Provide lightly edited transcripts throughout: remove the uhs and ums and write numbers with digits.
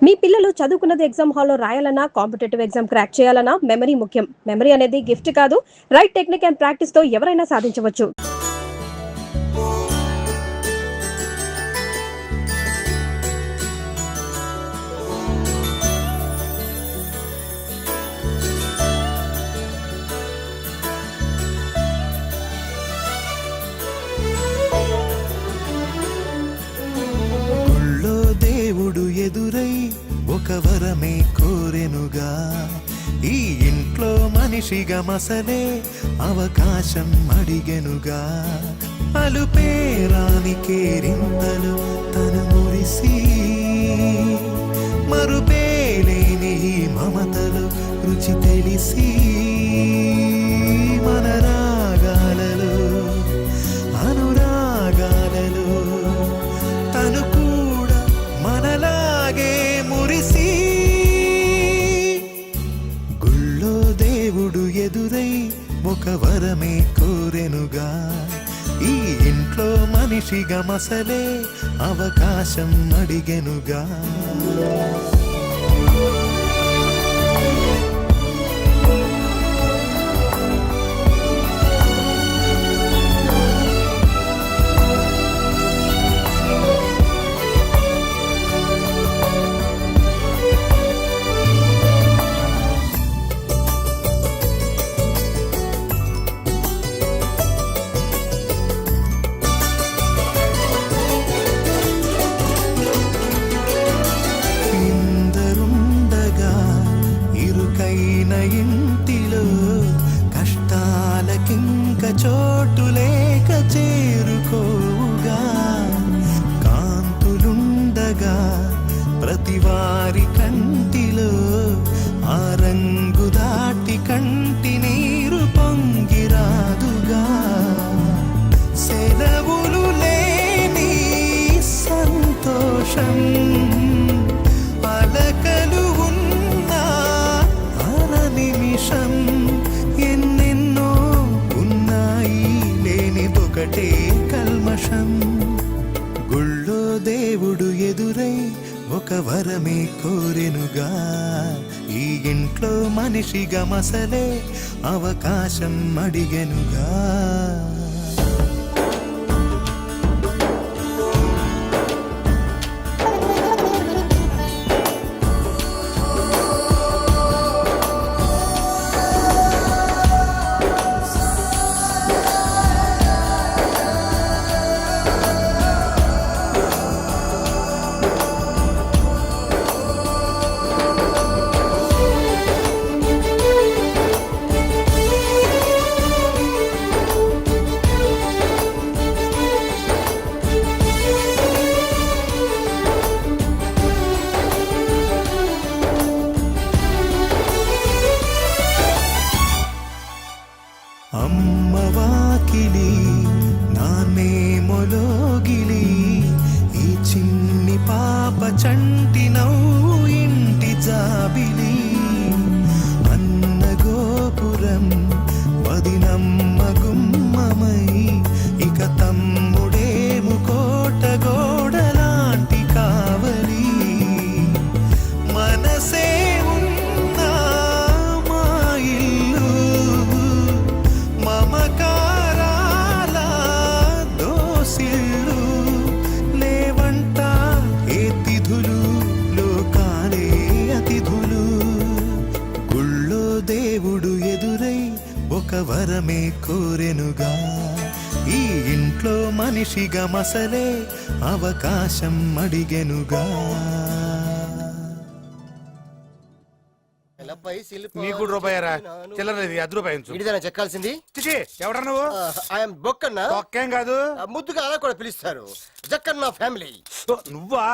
మీ పిల్లలు చదువుకున్నది ఎగ్జామ్ హాల్లో రాయాలన్నా కాంపిటేటివ్ ఎగ్జామ్ క్రాక్ చేయాలన్నా మెమరీ ముఖ్యం. మెమరీ అనేది గిఫ్ట్ కాదు, రైట్ టెక్నిక్ అండ్ ప్రాక్టీస్ తో ఎవరైనా సాధించవచ్చు. ఎదురై ఒక వరమే కోరెనుగా, ఈ ఇంట్లో మనిషిగా మసలే అవకాశం అడిగెనుగా. అలుపేరాని కేరింతలు తను మురిసి, మరుపేలేని మమతలు రుచి తెలిసి, మన రాగాలలో అనురాగాలలో తను కూడా మనలాగే మురిసి. గుళ్ళో దేవుడు ఎదురై ఒక వరమే కోరెనుగా, ఈ ఇంట్లో మనిషిగా మసలే అవకాశం అడిగెనుగా. ఇంటిలో కష్టాలకింక చోటు లేక చేరుకోగా, కాంతులుండగా ప్రతివారి కంటిలో ఆ రంగు దాటి కంటి నీరు పొంగిరాదుగా. సెలవులు లేని సంతోషం పలకలు ఎన్నెన్నో ఉన్నాయి, లేనిదొకటే కల్మషం. గుళ్ళో దేవుడు ఎదురై ఒక వరమే కోరెనుగా, ఈ ఇంట్లో మనిషిగా మసలే అవకాశం అడిగెనుగా. అమ్మవాకిలి నాన్నే మొలోగిలి, ఈ చిన్ని పాప చంటి నవ్వు ఇంటి జాబిలి. అన్న గోపురం వదినమ్మ గుమ్మమై, ఇక తమ్ముడేము కోట గోడలాంటి కావలి. మనసే ఉన్నా మా ఇల్లు మమకారాల దోసిళ్ళు లేవంట ఏ తిథులు, లోకాలే అతిథులు. గుళ్ళో దేవుడు ఎదురై ఒక వరమే కోరెనుగా, ఈ ఇంట్లో మనిషిగా మసలే అవకాశం అడిగెనుగా. నీకు రూపాయరా చిల్లరది ₹10 ఇడిదైనా చెక్కాల్సింది. ఎవడ నువ్వు? ఐఎమ్ బొక్కన్న. ఒక్కేం కాదు, ముద్దుగా అలా కూడా పిలుస్తారు. జక్కన్న ఫ్యామిలీ. నువ్వా?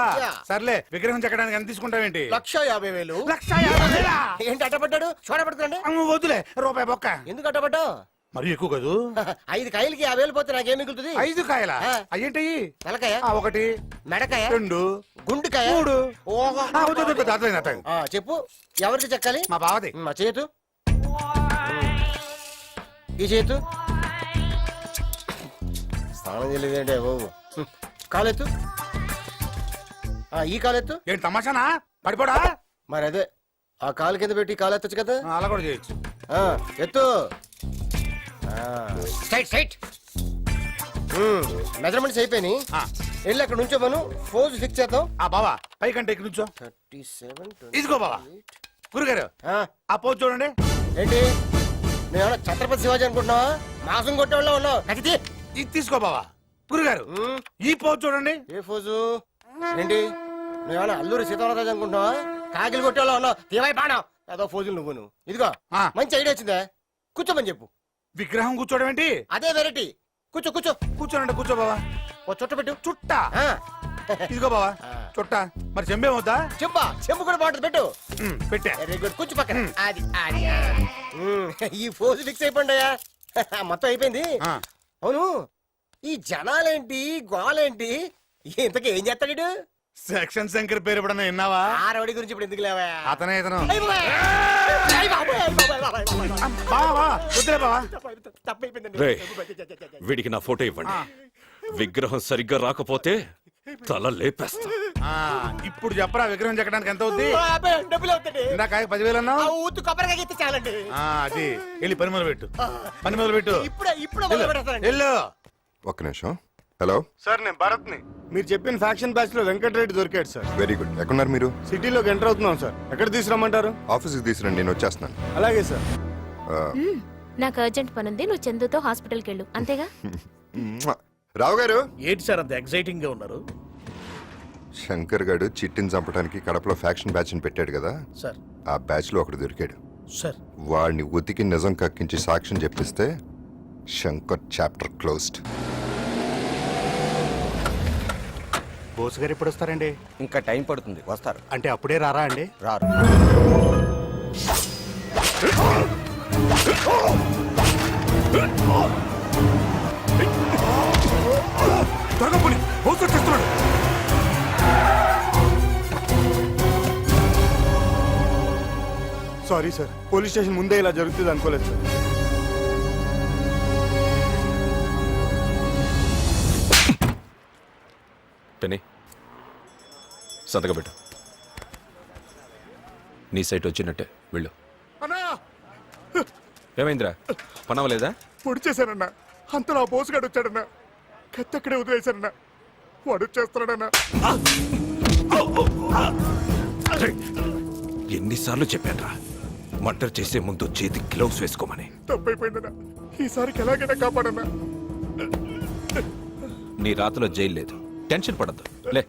సర్లే, విగ్రహం చెక్కడానికి ఎంత తీసుకుంటావేంటి? 1,50,000. 1,50,000 ఏంటి అట్టపడ్డాడు? చూడబడుతుందండి. వద్దులే, రూపాయి బొక్క. ఎందుకు అట్టపడ్డావు? మరి ఎక్కువ కాదు. 5 కాయలకి 50,000 పోతే నాకేం మిగులుతుంది? 5 కాయల అయ్యేంటి? తలకాయ 1, మెడకాయ 2, గుండుకాయ 3. చెప్పు, ఎవరికి చెక్కాలి? మా బావది. మా చేతు, ఈ చేతు స్నానం చేయలేదంటే బాబు. కాలెత్తు, ఈ కాలెత్తు. ఏంటి తమాషానా? పడిపోడా మరి అదే ఆ కాలు కింద పెట్టి కాలు ఎత్తచ్చు కదా. అలా కూడా చేయొచ్చు. ఆ, ఎత్తు. Straight straight. మెజర్మెంట్స్ అయిపోయినాయి. ఆ, వెళ్ళి అక్కడ నుంచో మనం ఫోజ్ ఫిక్స్ చేద్దాం. ఆ బావా పైకంటే ఇక్కడ నుంచో 37. ఇదిగో బావా. గురుగారు ఆ పోజ్ చూడండి. ఏంటి నేను ఛత్రపతి శివాజీ అనుకుంటున్నావా? మాసం కొట్టేవాళ్ళ ఉన్నావు. కత్తి ఇది తీసుకో బావా. గురుగారు ఈ పోజ్ చూడండి. ఏ ఫోజు ఏంటి? నువ్వేమన్నా అల్లూరి సీతారామరాజు అనుకుంటున్నావా? కాకిలు కొట్టేవాళ్ళ ఉన్నావు. తీవాయి బాణం ఏదో ఫోజులు నువ్వు. ఇదిగో ఆ. మంచి ఐడియా వచ్చిందా? కూర్చోమని చెప్పు. విగ్రహం కూర్చోవడం ఏంటి? అదే వెరైటీ. కూర్చో కూర్చో. కూర్చోనండి. కూర్చో బావా. ఓ చుట్ట పెట్టు. చుట్ట ఆ. ఇదిగో బావా చుట్ట. మరి చెంబేమవుతా? చెంపా చెంపు కూడా బాగుంటుంది. పెట్టు. పెట్టా. Very good. కూర్చో పక్కన. అది అది ఆ. ఈ ఫోజు ఫిక్స్ అయిపోండి అయ్యా. మొత్తం అయిపోయింది. ఆ. అవును ఈ జనాలేంటి గోలేంటి? ఇంతకీ ఏం చేస్తాడు వీడు? సెక్షన్ శంకర్ పేరు ఎప్పుడన్నా విన్నావా? ఆ రౌడీ గురించి ఇప్పుడు ఎందుకు లేవా? అతనే ఇతను. అయ్ బాబాయ్. అయ్ బాబాయ్, అయ్ బాబాయ్, బాబాయ్, బాబాయ్, బాబాయ్. బావా వద్దులే బావా. తప్పైపోయిందండి. రే వీడికి నా ఫోటో ఇవ్వండి. విగ్రహం సరిగ్గా రాకపోతే తల లేపేస్తా. ఆ, ఇప్పుడు చెప్పరా విగ్రహం చెక్కడానికి ఎంత అవుద్ది? అబ్బే, డబ్బులు అవుతాయి. ఇందాక 10,000 అన్నావు. ఆ ఊతు కొబ్బరికాయ ఎత్తే చాలండి. అది వెళ్ళి పని మొదలు పెట్టు. పని మొదలు పెట్టు. ఇప్పుడు మొదలు పెడతానండి. వెళ్ళు. ఒక్క నిమిషం. హలో సార్ నేను భరత్ ని. మీరు చెప్పిన ఫ్యాక్షన్ బ్యాచ్ లో వెంకటరెడ్డి దొరికాడు సార్. Very good. ఎక్కడున్నారు మీరు? సిటీలోకి ఎంటర్ అవుతున్నాం సార్. ఎక్కడ తీసుకురమ్మంటారు? ఆఫీస్కి తీసుకురండి, నేను వచ్చేస్తున్నాను. అలాగే సార్. నాకు అర్జెంట్ పనుంది, నువ్వు చందుతో హాస్పిటల్కి వెళ్ళు, అంతేగా? రావు గారు. ఏంటి సార్ అంత ఎగ్జైటింగ్ గా ఉన్నారు? శంకర్ గారు చిట్టిని చంపడానికి కడపలో ఫ్యాక్షన్ బ్యాచ్ ని పెట్టాడు కదా, సార్ ఆ బ్యాచ్ లో ఒకడు దొరికాడు. సార్ వాడిని ఉతికి నిజం కక్కించి సాక్ష్యం చెప్పిస్తే శంకర్ చాప్టర్ క్లోజ్డ్. బోస్ గారు ఎప్పుడు వస్తారండి? ఇంకా టైం పడుతుంది. వస్తారు. అంటే అప్పుడే రారా అండి? రారు. త్వరగా పోనీ, బోస్ వచ్చేస్తున్నాడు. సారీ సార్, పోలీస్ స్టేషన్ ముందే ఇలా జరుగుతుంది అనుకోలేదు సార్. పెని సంతకం పెట్టు. నీ సైట్ వచ్చినట్టే వెళ్ళు. అన్నా ఏమైందిరా, పనవలేదా? పొడి చేశానన్నా. అంతలో ఆ బోస్ గారు వచ్చాడన్నా. కత్తి అక్కడే వదిలేశారన్నా. వాడు వచ్చేస్తున్నాడన్నా. ఎన్నిసార్లు చెప్పానురా మర్డర్ చేసే ముందు చేతి గ్లౌస్ వేసుకోమని. తప్పైపోయిందన్నా. ఈసారికి ఎలాగైనా కాపాడన్నా. నీ రాతలో జైలు లేదు, టెన్షన్ పడద్దు. లే.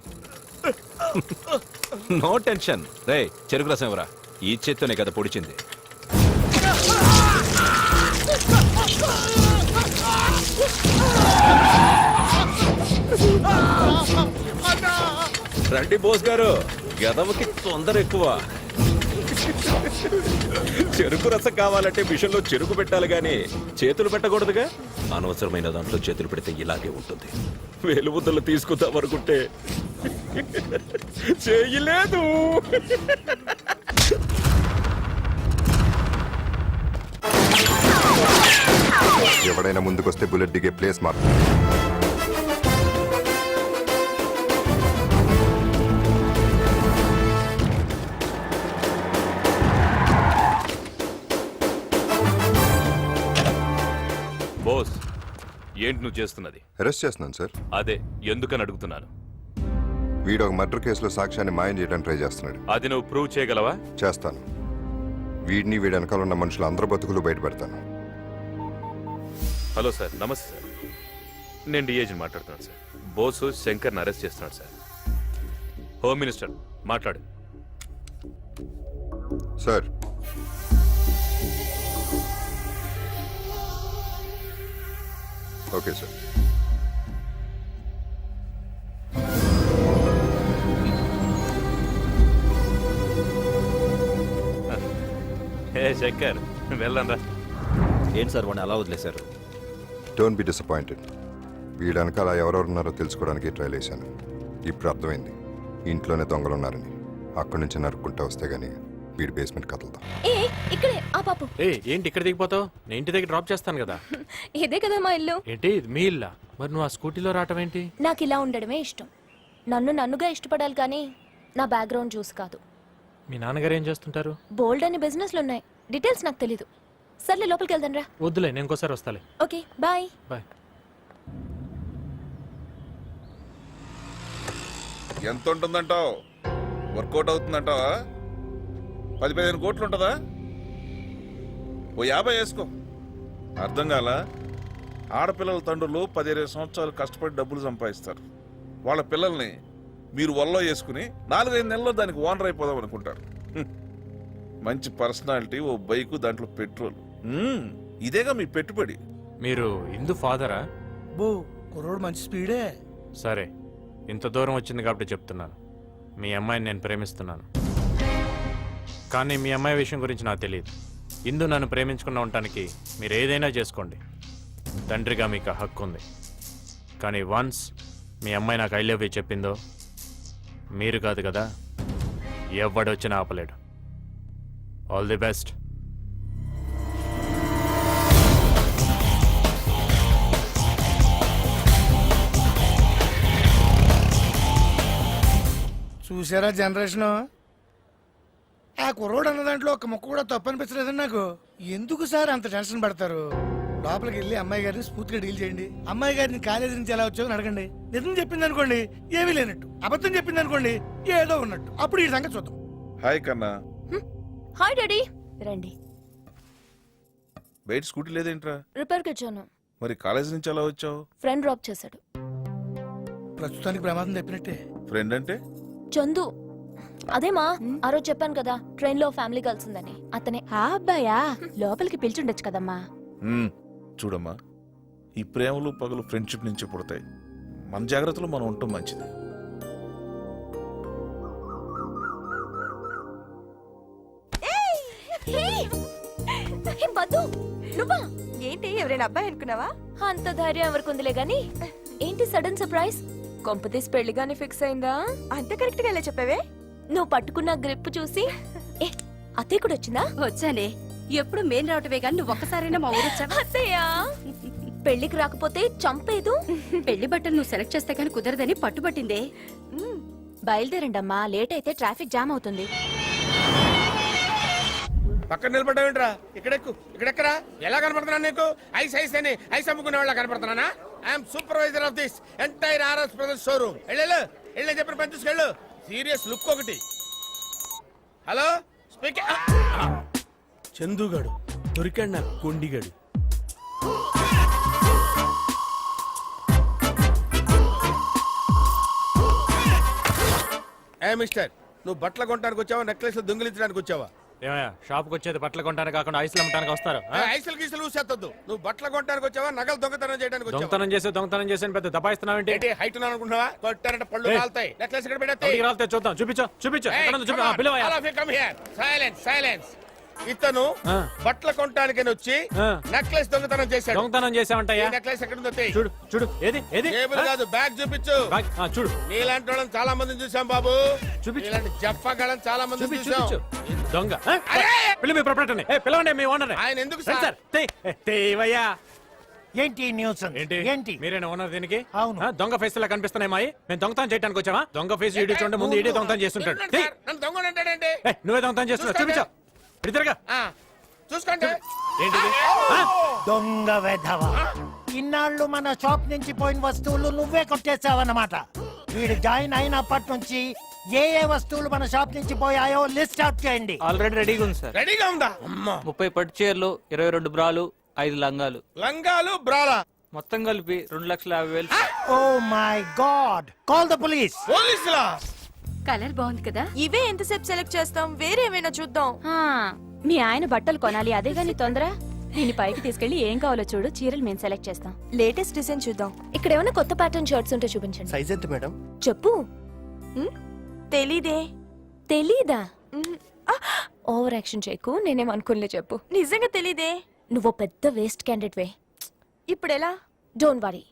No tension. రే చెరుకు రసం ఎవరా? ఈ చేత్తోనే కదా పొడిచింది. రండి బోస్ గారు, గదవకి తొందర ఎక్కువ. చెరుకు రసం కావాలంటే మిషన్లో చెరుకు పెట్టాలి గాని చేతులు పెట్టకూడదుగా. అనవసరమైన దాంట్లో చేతులు పెడితే ఇలాగే ఉంటుంది. వేలుముద్దలు తీసుకుందాం అనుకుంటే చేయలేదు. ఎవడైనా ముందుకొస్తే బుల్లెట్ దిగే ప్లేస్ మార్క్. బోస్, ఏంటి నువ్వు చేస్తున్నది? అరెస్ట్ చేస్తున్నాను సార్. అదే ఎందుకని అడుగుతున్నాను. వీడు ఒక మర్డర్ కేసులో సాక్ష్యాన్ని మాయం చేయడానికి ట్రై చేస్తున్నాడు. అది నువ్వు ప్రూవ్ చేయగలవా? చేస్తాను. వీడిని వీడి వెనకాల ఉన్న మనుషులు అందరి బతుకులు బయటపెడతాను. హలో సార్, నమస్తే సార్. నేను డిఏజీని మాట్లాడుతున్నాను సార్. బోసు శంకర్ని అరెస్ట్ చేస్తున్నాడు సార్. హోమ్ మినిస్టర్ మాట్లాడు. Sir, okay sir. ఏ శంకర్, వెళ్ళండి రా. ఏంటి సార్ వాడిని అలా వదిలేశారు? Don't be disappointed. వీడి వెనకాల ఎవరెవరున్నారో తెలుసుకోవడానికి ట్రై చేశాను. ఇప్పుడు అర్థమైంది ఇంట్లోనే దొంగలు ఉన్నారని. అక్కడి నుంచి నరుక్కుంటా వస్తే గానీ వీడి బేస్మెంట్ కదలదా. ఏ ఇక్కడే ఆ పాపు. ఏంటి ఇక్కడ దిగిపోతావు? నేను ఇంటి దగ్గర డ్రాప్ చేస్తాను కదా. ఇదే కదా మా ఇల్లు. ఏంటి ఇది మీ ఇల్లా? మరి నువ్వు ఆ స్కూటీలో రావటం ఏంటి? నాకు ఇలా ఉండడమే ఇష్టం. నన్నుగా ఇష్టపడాలి కానీ నా బ్యాక్గ్రౌండ్ చూసి కాదు. మీ నాన్నగారు ఏం చేస్తుంటారు? బోల్డ్ అనే బిజినెస్లు ఉన్నాయి, డీటెయిల్స్ నాకు తెలీదు. సర్లే లోపలికి వెళ్దాం రా. వద్దులే, నేను ఇంకోసారి వస్తాలే. Okay bye. బాయ్. ఎంత ఉంటుందంటావు? వర్కౌట్ అవుతుందంటావా? 10-15 కోట్లు ఉంటుందా? ఓ 50 వేసుకో. అర్థం కాల? ఆడపిల్లల తండ్రులు 10-20 సంవత్సరాలు కష్టపడి డబ్బులు సంపాదిస్తారు. వాళ్ళ పిల్లల్ని మీరు వల్లో వేసుకుని 4-5 నెలల్లో దానికి ఓనర్ అయిపోదాం అనుకుంటారు. మంచి పర్సనాలిటీ, ఓ బైకు, దాంట్లో పెట్రోల్. ఇదేగా మీ పెట్టుబడి. మీరు ఇందు ఫాదరా? బో కుర్రోడు మంచి స్పీడే. సరే, ఇంత దూరం వచ్చింది కాబట్టి చెప్తున్నాను. మీ అమ్మాయిని నేను ప్రేమిస్తున్నాను. కానీ మీ అమ్మాయి విషయం గురించి నాకు తెలియదు. ఇందు నన్ను ప్రేమించుకున్న ఉండటానికి మీరు ఏదైనా చేసుకోండి, తండ్రిగా మీకు హక్కు ఉంది. కానీ వన్స్ మీ అమ్మాయి నాకు ఐ లవ్ యూ చెప్పిందో, మీరు కాదు కదా, ఎవడొచ్చినా ఆపలేడు. All the best. చూసారా జనరేషన్? ఆ కుర్రోడు అన్న దాంట్లో ఒక ముక్క కూడా తప్పు అనిపించలేదండి నాకు. ఎందుకు సార్ అంత టెన్షన్ పడతారు? లోపలికి వెళ్ళి అమ్మాయి గారిని స్ఫూర్తిగా డీల్ చేయండి. అమ్మాయి గారిని కాలేజీ నుంచి ఎలా వచ్చావు అని అడగండి. నిజం చెప్పింది అనుకోండి ఏమీ లేనట్టు, అబద్ధం చెప్పింది అనుకోండి ఏదో ఉన్నట్టు. అప్పుడు ఈ సంగతి చూద్దాం. హాయ్ కన్నా. Hi daddy. రండి. బయట స్కూటీ లేదేంట్రా? రిపేర్కి వచ్చాను. మరి కాలేజ్ నుంచి ఎలా వచ్చావు? ఫ్రెండ్ డ్రాప్ చేశాడు. ప్రస్తుతానికి ప్రమాదం తప్పినట్టే. ఫ్రెండ్ అంటే? చందు. అదేమా ఆ రోజు చెప్పాను కదా, ట్రైన్ లో ఫ్యామిలీ కలిసిందని. అతనే. ఆ అబ్బాయా? లోపలికి పిలిచుండొచ్చు కదమ్మా. చూడమ్మా, ఈ ప్రేమలు పగలు ఫ్రెండ్షిప్ నుంచి పుడతాయి. మన జాగ్రత్తలో మనం ఉండటం మంచిది. నువ్వా? ఏంటి, ఎవరైనా అబ్బాయి అనుకున్నావా? అంత ధైర్యం ఎవరికుందిలే గాని, ఏంటి సడన్ సర్ప్రైజ్? కొంపతీస్ పెళ్లిగానే ఫిక్స్ అయిందా? అంత కరెక్ట్ గా ఎలా చెప్పావే? నువ్వు పట్టుకున్న గ్రిప్ చూసి అత్తయ్య కూడా వచ్చిందా? వచ్చానే. ఎప్పుడు మేం రావటమే గాని నువ్వు ఒక్కసారైనా మా ఊరు వచ్చావా? అత్తయ్య పెళ్లికి రాకపోతే చంపేదు. పెళ్లి బట్టలు నువ్వు సెలెక్ట్ చేస్తే కానీ కుదరదని పట్టుబట్టిందే. బయలుదేరండమ్మా, లేట్ అయితే ట్రాఫిక్ జామ్ అవుతుంది. పక్కన నిలబడ్డావేంట్రా? ఇక్కడెక్కు, ఇక్కడెక్కరా. ఎలా కనపడుతున్నా నీకు? ఐస్ ఐస్ అని ఐస్ అమ్ముకునే వాళ్ళ కనపడుతున్నానా? I'm supervisor of this entire RS brothers showroom. వెళ్ళి చెప్పిన పని తీసుకెళ్ళు. సీరియస్ లుక్ ఒకటి. Hello speaking. చందుగాడు దొరికాడు నాకు, కొండిగాడు. ఏ మిస్టర్, నువ్వు బట్టలు కొనడానికి వచ్చావా, నెక్లెస్ దొంగిలించడానికి వచ్చావా? ఏమయ్యా, షాప్కి వచ్చేది బట్టలు కొంటానికి కాకుండా ఐస్లు అమ్మటానికి వస్తారు? ఐసులు గీసులు ఊసేత్తద్దు. నువ్వు బట్టలు కొనడానికి వచ్చావా, నగలు దొంగతనం చేయడానికి వచ్చావా? దొంగతనం చేసి పెద్ద దబాయిస్తున్నావేంటి? ఏంటి హైట్ ఉన్నాను అనుకుంటున్నావా? కొట్టారంటే పళ్ళు రాలుతాయి. నెక్లెస్ ఇక్కడ పెట్టేస్తాయి. రాలితే చూద్దాం. చూపించు. ఎక్కడుందో చూపి. పిలవయ్యా. సైలెన్స్. ఇతను బట్టలు కొనడానికి వచ్చి నెక్లెస్ దొంగతనం చేశాడు. దొంగతనం చేసావంటయ్యా? నెక్లెస్ ఎక్కడ చూడు. ఏది టేబుల్ కాదు, బ్యాగ్ చూపించు. చూడు. నీలాంటి వాళ్ళని చాలా మందిని చూసాం బాబు. ఇలాంటి జఫ్ఫాగాళ్ళని చాలా మంది చూసాం. దొంగ. పిల్ల మీ ప్రొపరేటర్ని. పిలవండి మీ ఓనర్. ఆయన ఎందుకు సార్? తేవయ్యా. ఏంటి న్యూస్? ఏంటి మీరేనా ఓనర్ దీనికి? అవును. దొంగ ఫేస్ లా కనిపిస్తున్నాయి మాయి. మేము దొంగతనం చేయడానికి వచ్చావా? దొంగ ఫేస్ ఇడి చూడండి, ముందు ఇడే దొంగతనం చేస్తుంటాడు. నన్ను దొంగ అంటాడండి. నువ్వే దొంగతనం చేస్తున్నావు. చూపించా. ఇద్దరుగా చూసుకోండి. ఏంటిది? దొంగ వెధవ. ఇన్నాళ్ళు మన షాప్ నుంచి పోయిన వస్తువులు నువ్వే కొట్టేసావన్నమాట. వీడు జాయిన్ అయినప్పటి నుంచి ఏ వస్తువులు మన షాప్ నుంచి పోయాయో లిస్ట్ అవుట్ చేయండి. ఆల్రెడీ రెడీగా ఉంది సార్. రెడీగా ఉందా? అమ్మా, 30 పట్టు చీరలు, 22 బ్రాలు, 5 లంగాలు బ్రాలా మొత్తం కలిపి 2,50,000. Oh my god, call the police. పోలీసులా? కలర్ బాగుంది కదా. ఇవే ఎంతసేపు సెలెక్ట్ చేస్తాం, వేరే ఏమైనా చూద్దాం. మీ ఆయన బట్టలు కొనాలి, అదే గాని తొందర. దీని పైకి తీసుకెళ్లి ఏం కావాలో చూడు, చీరలు మేము సెలెక్ట్ చేస్తాం. లేటెస్ట్ డిజైన్ చూద్దాం. ఇక్కడ ఏమైనా కొత్త ప్యాటర్న్ షర్ట్స్ ఉంటే చూపించండి. సైజ్ ఎంత మేడం? చెప్పు. తెలీదా? ఓవర్ యాక్షన్ చేయకు, నేనేం అనుకోలే. చెప్పు. నిజంగా తెలీదే. నువ్వు పెద్ద వేస్ట్ క్యాండిడేట్ వే. ఇప్పుడు ఎలా? Don't worry.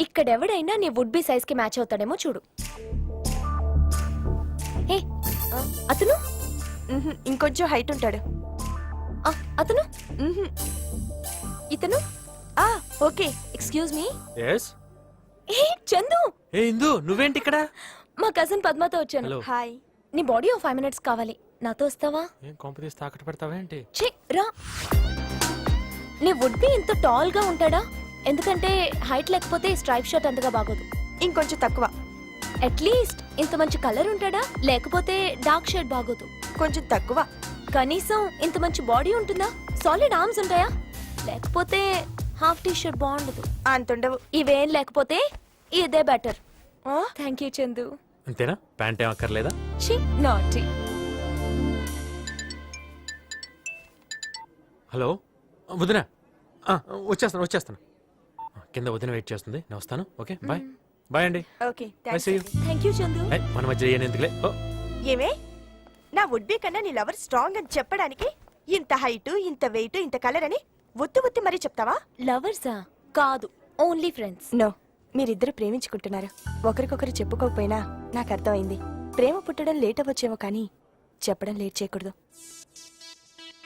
ఇక్కడెవడైనా నీ వుడ్ బి సైజ్ కి మ్యాచ్ అవుతాడేమో చూడు. అతను ఇంకొంచెం హైట్ ఉంటాడు. అతను ఇతను okay. Excuse me. Chandu. Indu, నువ్వేంటి ఇక్కడ? మా కజిన్ పద్మతో వచ్చాను. Hello. హాయ్. నీ బాడీ 5 minutes కావాలి, నాతో వస్తావా? ఏం కాంపిటీస్ తాకట్టు పెడతావా ఏంటి? ఛీ, రా. నీ వుడ్ బి ఇంత టాల్ గా ఉంటాడా? ఎందుకంటే హైట్ లేకపోతే స్ట్రైప్ షర్ట్ అంతగా బాగోదు. ఇంకొంచెం తక్కువ. అట్లీస్ట్ ఇంత మంచి కలర్ ఉంటాడా? లేకపోతే డార్క్ షేడ్ బాగోదు. కొంచెం తక్కువ. కనీసం ఇంత మంచి బాడీ ఉంటుందా? సాలిడ్ ఆర్మ్స్ ఉంటాయా? లేకపోతే హాఫ్ టీ షర్ట్ బాగుండదు. అంతుండవు. ఇవేం లేకపోతే ఇదే బెటర్. Thank you Chandu. అంతేనా? ప్యాంట్ ఏం అక్కర్లేదా? ఛీ, నాటి. హలో వదిన, వచ్చేస్తాను. కింద వదిన వెయిట్ చేస్తుంది, నేను వస్తాను. Okay bye. బాయ్ అండి. Okay, Bye, see you. Thank you Chandu. మన మధ్య ఏం ఎందుకులే. ఓ, ఏమే, నా వుడ్ బి కన్నా నీ లవర్ స్ట్రాంగ్ అని చెప్పడానికి ఇంత హైట్, ఇంత వెయిట్, ఇంత కలర్ అని ఒత్తి మరీ చెప్తావా? లవర్సా? కాదు, ఓన్లీ ఫ్రెండ్స్. నో, మీరిద్దరు ప్రేమించుకుంటున్నారు. ఒకరికొకరు చెప్పుకోకపోయినా నాకు అర్థమైంది. ప్రేమ పుట్టడం లేట్ అవ్వచ్చేమో కానీ చెప్పడం లేట్ చేయకూడదు.